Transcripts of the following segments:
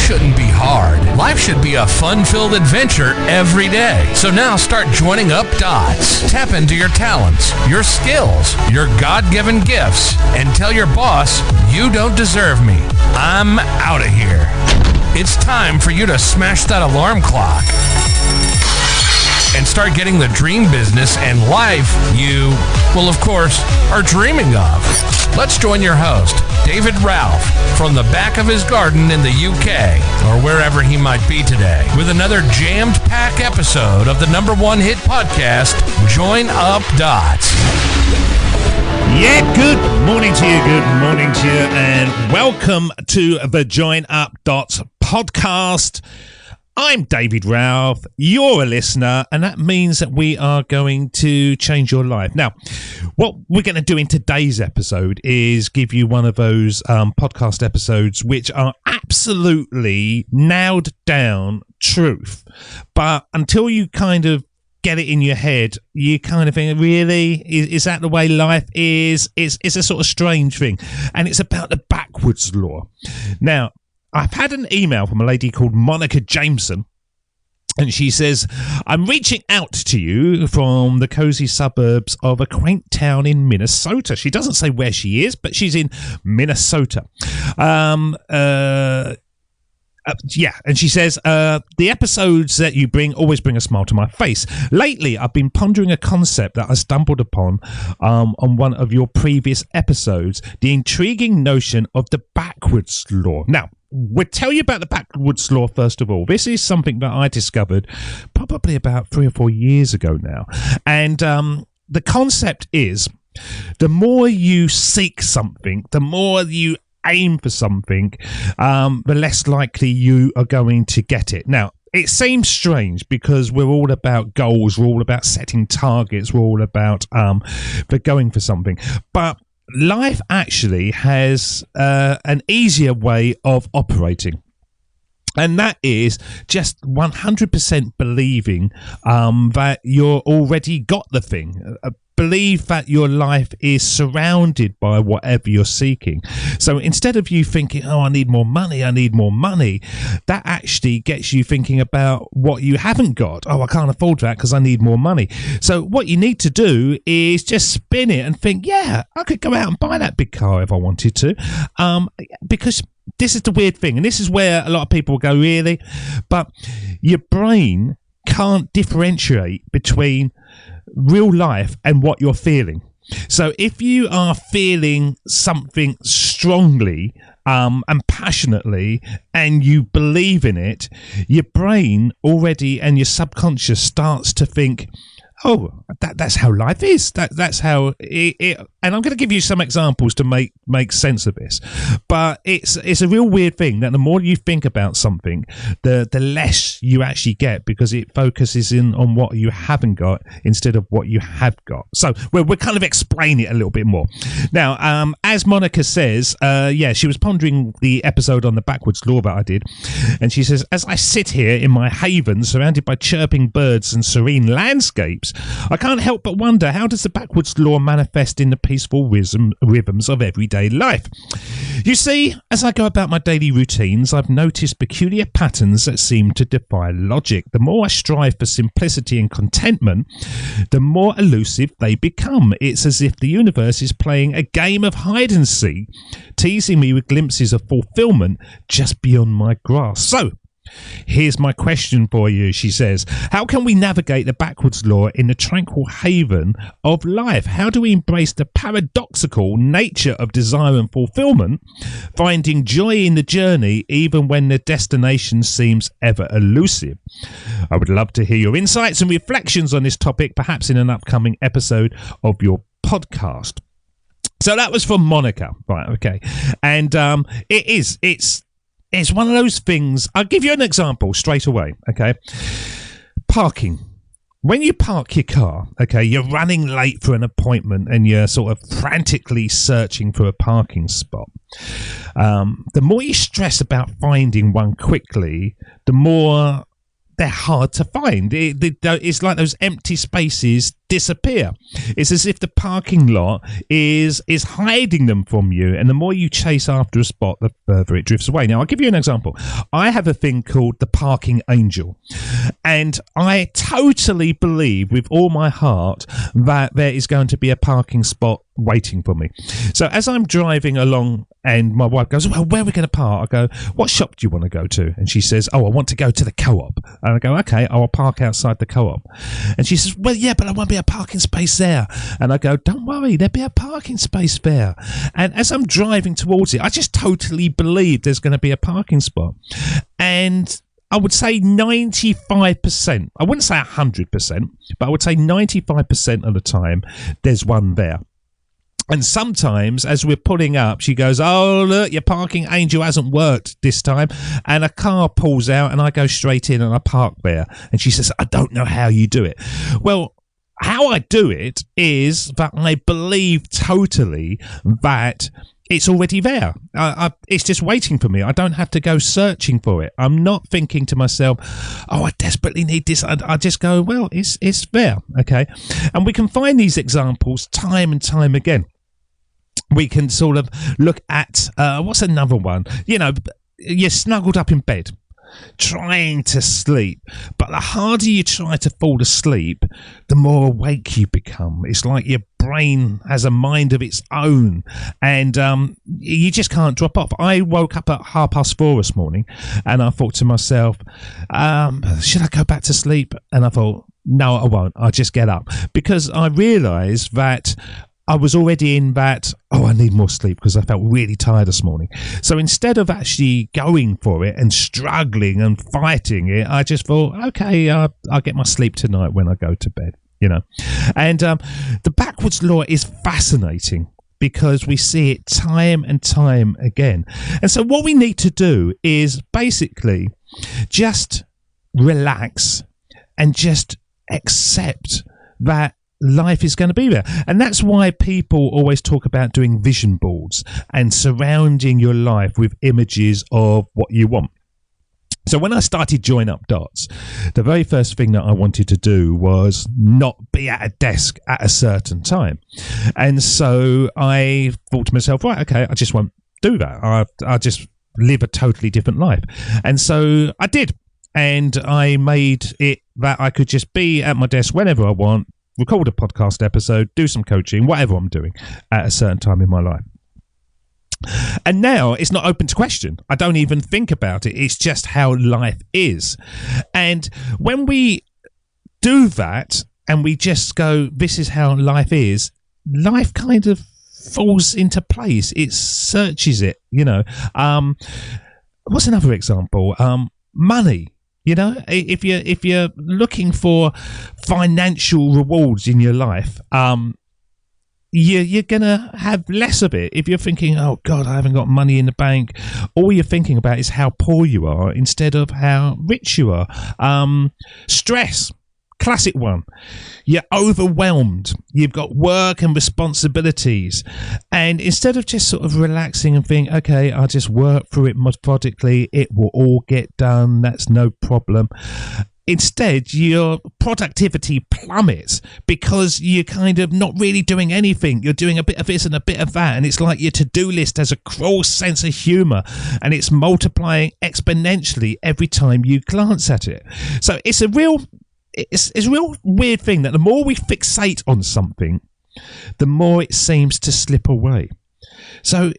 shouldn't be hard. Life should be a fun-filled adventure every day. So now start joining up dots. Tap into your talents, your skills, your God-given gifts, and tell your boss, you don't deserve me. I'm out of here. It's time for you to smash that alarm clock and start getting the dream business and life you, well, of course, are dreaming of. Let's join your host, David Ralph, from the back of his garden in the UK, or wherever he might be today, with another jammed-packed episode of the #1 hit podcast, Join Up Dots. Yeah, good morning to you, and welcome to the Join Up Dots podcast. I'm David Ralph, you're a listener, and that means that we are going to change your life. Now, what we're going to do in today's episode is give you one of those podcast episodes which are absolutely nailed down truth. But until you kind of get it in your head, you kind of think, really? Is that the way life is? It's a sort of strange thing. And it's about the backwards law. Now, I've had an email from a lady called Monica Jameson, and she says, I'm reaching out to you from the cozy suburbs of a quaint town in Minnesota. She doesn't say where she is, but she's in Minnesota. And she says, the episodes that you bring always bring a smile to my face. Lately, I've been pondering a concept that I stumbled upon on one of your previous episodes, the intriguing notion of the backwards law. Now, we'll tell you about the backwards law first of all. This is something that I discovered probably about 3 or 4 years ago now. And the concept is, the more you seek something, the more you aim for something, the less likely you are going to get it. Now, it seems strange because we're all about goals, we're all about setting targets, we're all about for going for something. But life actually has an easier way of operating. And that is just 100% believing that you're already got the thing. Believe that your life is surrounded by whatever you're seeking. So instead of you thinking, oh, I need more money, that actually gets you thinking about what you haven't got. Oh, I can't afford that because I need more money. So what you need to do is just spin it and think, yeah, I could go out and buy that big car if I wanted to. Because this is the weird thing, and this is where a lot of people go, really? But your brain can't differentiate between real life and what you're feeling. So if you are feeling something strongly and passionately and you believe in it, your brain already and your subconscious starts to think, oh, that's how life is. That's how it. And I'm going to give you some examples to make sense of this. But it's a real weird thing that the more you think about something, the less you actually get, because it focuses in on what you haven't got instead of what you have got. So we'll kind of explain it a little bit more. Now, as Monica says, she was pondering the episode on the backwards law that I did. And she says, as I sit here in my haven, surrounded by chirping birds and serene landscapes, I can't help but wonder, how does the backwards law manifest in the peaceful rhythms of everyday life? You see, as I go about my daily routines, I've noticed peculiar patterns that seem to defy logic. The more I strive for simplicity and contentment, the more elusive they become. It's as if the universe is playing a game of hide and seek, teasing me with glimpses of fulfillment just beyond my grasp. So, here's my question for you, she says. How can we navigate the backwards law in the tranquil haven of life? How do we embrace the paradoxical nature of desire and fulfillment, finding joy in the journey even when the destination seems ever elusive? I would love to hear your insights and reflections on this topic, perhaps in an upcoming episode of your podcast. So that was from Monica. Right, okay. And it's one of those things. I'll give you an example straight away, okay? Parking. When you park your car, okay, you're running late for an appointment and you're sort of frantically searching for a parking spot. The more you stress about finding one quickly, the more they're hard to find. It's like those empty spaces disappear. It's as if the parking lot is hiding them from you, and the more you chase after a spot, the further it drifts away. Now, I'll give you an example. I have a thing called the parking angel, and I totally believe with all my heart that there is going to be a parking spot waiting for me. So as I'm driving along and my wife goes, well, where are we going to park? I go, what shop do you want to go to? And she says, oh, I want to go to the Co-op. And I go, okay, I'll park outside the Co-op. And she says, well, yeah, but I won't be a parking space there. And I go, don't worry, there'll be a parking space there. And as I'm driving towards it, I just totally believe there's going to be a parking spot. And I would say 95%, I wouldn't say 100%, but I would say 95% of the time, there's one there. And sometimes, as we're pulling up, she goes, oh, look, your parking angel hasn't worked this time. And a car pulls out and I go straight in and I park there. And she says, I don't know how you do it. Well, how I do it is that I believe totally that it's already there. It's just waiting for me. I don't have to go searching for it. I'm not thinking to myself, oh, I desperately need this. I just go, well, it's there. Okay. And we can find these examples time and time again. We can sort of look at, what's another one? You know, you're snuggled up in bed, trying to sleep. But the harder you try to fall asleep, the more awake you become. It's like your brain has a mind of its own, and you just can't drop off. I woke up at 4:30 this morning, and I thought to myself, should I go back to sleep? And I thought, no, I won't. I'll just get up. Because I realised that I was already in that, I need more sleep because I felt really tired this morning. So instead of actually going for it and struggling and fighting it, I just thought, okay, I'll get my sleep tonight when I go to bed, you know. And the backwards law is fascinating because we see it time and time again. And so what we need to do is basically just relax and just accept that life is going to be there. And that's why people always talk about doing vision boards and surrounding your life with images of what you want. So when I started Join Up Dots, the very first thing that I wanted to do was not be at a desk at a certain time. And so I thought to myself, right, okay, I just won't do that. I just live a totally different life. And so I did. And I made it that I could just be at my desk whenever I want, record a podcast episode, do some coaching, whatever I'm doing at a certain time in my life. And now it's not open to question. I don't even think about it. It's just how life is. And when we do that and we just go, this is how life is, life kind of falls into place. It searches it, you know. What's another example? Money. You know, if you're looking for financial rewards in your life, you're gonna have less of it. If you're thinking, oh God, I haven't got money in the bank, all you're thinking about is how poor you are instead of how rich you are. Stress. Classic one. You're overwhelmed. You've got work and responsibilities. And instead of just sort of relaxing and thinking, okay, I'll just work through it methodically, it will all get done, that's no problem. Instead, your productivity plummets because you're kind of not really doing anything. You're doing a bit of this and a bit of that. And it's like your to-do list has a cruel sense of humour and it's multiplying exponentially every time you glance at it. So it's a real weird thing that the more we fixate on something, the more it seems to slip away. So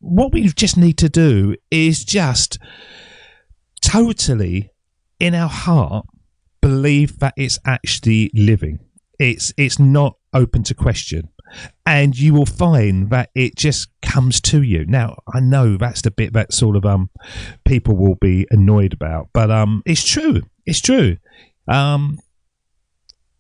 what we just need to do is just totally, in our heart, believe that it's actually living. It's not open to question. And you will find that it just comes to you. Now, I know that's the bit that sort of people will be annoyed about, but it's true. It's true.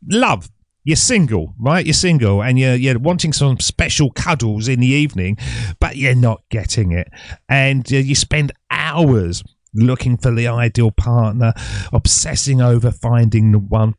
Love. You're single, right? You're single and you're wanting some special cuddles in the evening, but you're not getting it. And you spend hours looking for the ideal partner, obsessing over finding the one.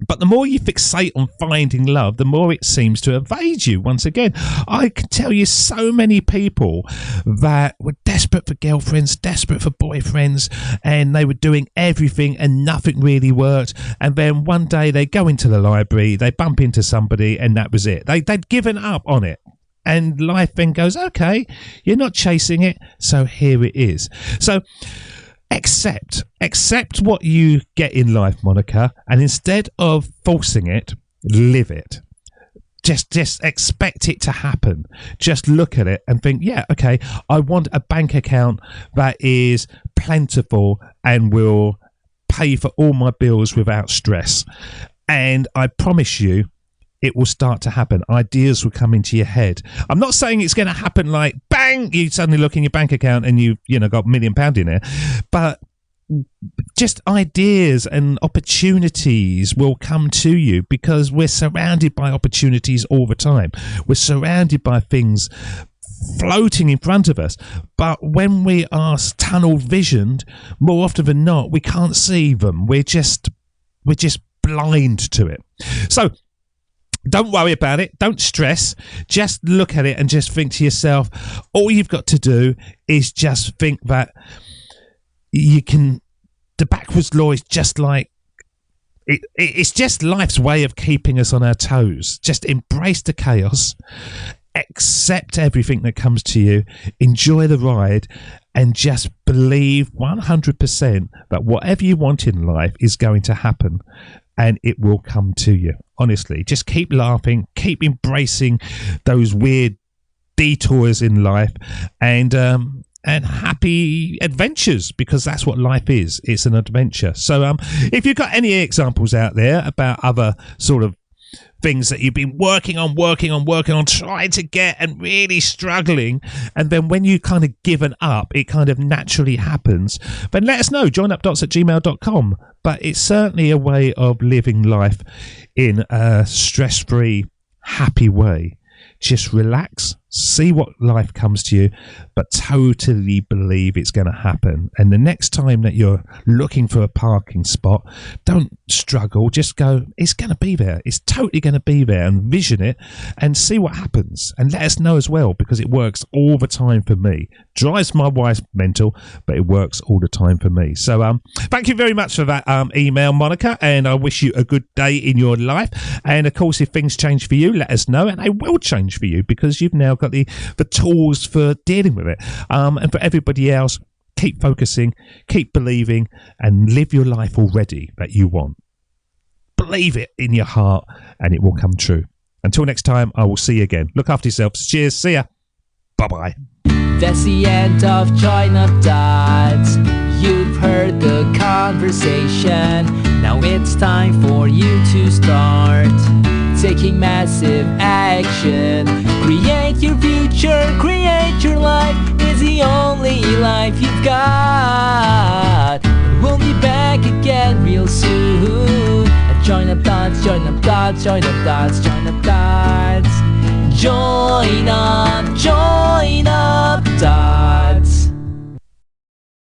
But the more you fixate on finding love, the more it seems to evade you. Once again, I can tell you so many people that were desperate for girlfriends, desperate for boyfriends, and they were doing everything and nothing really worked. And then one day they go into the library, they bump into somebody, and that was it. They'd given up on it. And life then goes, okay, you're not chasing it, so here it is. So accept what you get in life, Monica, and instead of forcing it, live it. Just expect it to happen. Just look at it and think, yeah, okay, I want a bank account that is plentiful and will pay for all my bills without stress. And I promise you, it will start to happen. Ideas will come into your head. I'm not saying it's going to happen like bang, you suddenly look in your bank account and you've got £1 million in there, but just ideas and opportunities will come to you because we're surrounded by opportunities all the time. We're surrounded by things floating in front of us, but when we are tunnel visioned, more often than not, we can't see them. We're just blind to it. So don't worry about it. Don't stress. Just look at it and just think to yourself, all you've got to do is just think that you can. The backwards law is just like, it's just life's way of keeping us on our toes. Just embrace the chaos, accept everything that comes to you, enjoy the ride, and just believe 100% that whatever you want in life is going to happen. And it will come to you. Honestly, just keep laughing, keep embracing those weird detours in life, and happy adventures, because that's what life is. It's an adventure. So if you've got any examples out there about other sort of things that you've been working on, trying to get and really struggling, and then when you kind of given up, it kind of naturally happens, then let us know. joinupdots@gmail.com. But it's certainly a way of living life in a stress-free, happy way. Just relax, see what life comes to you, but totally believe it's going to happen. And the next time that you're looking for a parking spot, don't struggle. Just go, it's going to be there. It's totally going to be there, and vision it and see what happens. And let us know as well, because it works all the time for me. Drives my wife mental, but it works all the time for me. So thank you very much for that email, Monica, and I wish you a good day in your life. And of course, if things change for you, let us know, and they will change for you, because you've now got the tools for dealing with it. And for everybody else, keep focusing, keep believing, and live your life already that you want. Believe it in your heart, and it will come true. Until next time, I will see you again. Look after yourselves. Cheers. See ya. Bye-bye. That's the end of Join Up Dots. You've heard the conversation. Now it's time for you to start taking massive action. Create your future, create your life. It's the only life you've got. We'll be back again real soon. Join Up Dots, join up dots, join up dots, join up dots. Join up,